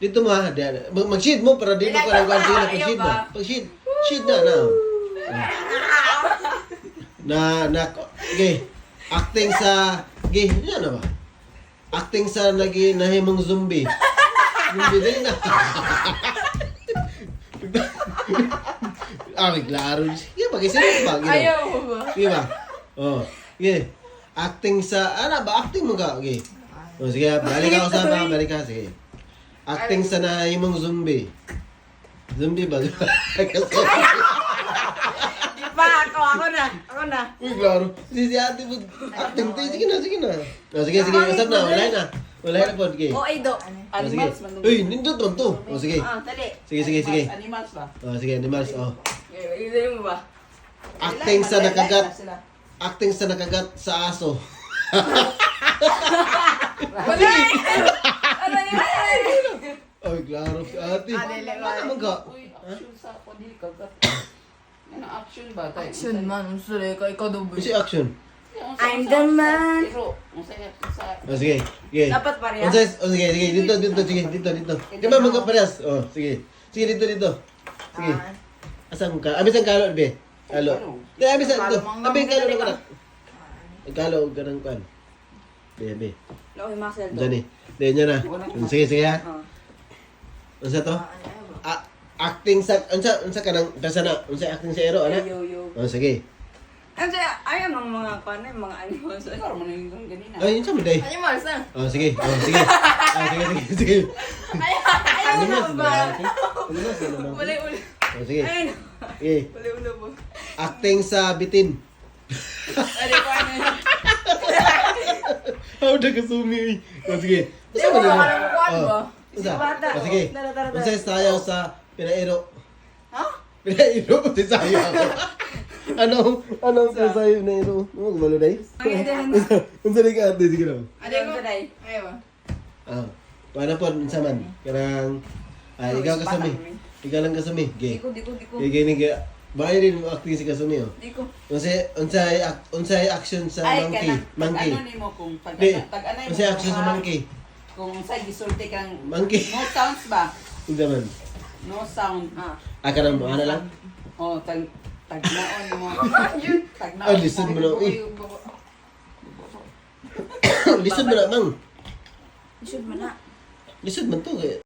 Dito mo ha. Mag-sheet mo para dito ka lang kansi na pag-sheet mo. Pag-sheet. Sheet na. Okay. Acting sa... Okay, yan na ba? Acting sa nahimong zombie. Zombie din na. Klaro. Sige, pag-isip ba? Ayaw mo ba? Sige ba? Oh. Sige. Acting sa... Ano ba? Acting mo ka? Okay. Oh, sige, balik ako sa mga balik ka. Sige. Acting sa nahimong zombie. Zombie ba? Ako na. Uy, klaro. Si ate mo, acting tayo. Sige na. Oh, sige, usap na. Wala na po. Okay. O, ay do. Oh, sige. Uy, nindot man to. Oh, sige. Dali. Sige. Animals ba? Oh, sige, animals. Oh. Ilay mo ba? Acting sa nakagat sa aso. Wala! Ano yun? Ay, klaro si ate. Ano mo ka? Uy, action sa pwede kagat. Ano action ba tayo? Action man. Sorry, ikaw daw ba? Si action. I'm the man. Pero, masaya sa... Oh, sige. Dapat pareha. Sige. Dito. Di ba magkaparehas? Oh, sige. Sige, dito. Sige. Asan ka? Abis ang kalo, be. Kalo. Di, abis ang ito. Abis kalo na ka na. Kalo, ganang kwan. Be. Loki muscle do. Diyan eh. Di, niya na. Sige ha. Unsa to? Acting sa... Unsa ka nang... Persona. Unsa acting sa ero, ana? Yo. Oh, sige. Ayaw ng mga mga animals. Ikaw mo na yung ganina. Ay, yun sa mo, day. Animals na. Oh, sige. Sige. Ayaw na ba? Animals na naman. Uli. Oh, sige. Ayun. Sige. Uli po. Acting sa bitin. Ari ko ano. How na kasumi. Oh, sige. Di mo ka karamukuan ba? Usa. Bata. Oh, sige. Tara. Unsa sayaw sa pinairo? Ha? Pinairo ko si sayaw. Anong sayaw na iro? Ano ko day? Unsa rin ka ate? Sige lang. Ade ko. Ayaw. Paano po, unsa man? Karang, ikaw kasumi. Ikaw lang kasumi. Gay. Diko. Gay ni gay. Bakit rin mo acting si kasumi, oh? Diko. Unsay action sa monkey? Monkey. Ano ni mo kung Di. pag-anay mo? Unsay action sa monkey? Kung unsay gisulti kang... Monkey. No sounds ba? Unsa man? No sound. Ka nang mo, ano lang? Oh, tagnaon mo. Tagnaon. Ah, listen mo na, eh. Lisod mo na, mang. Should man na. Lisod man to, kaya.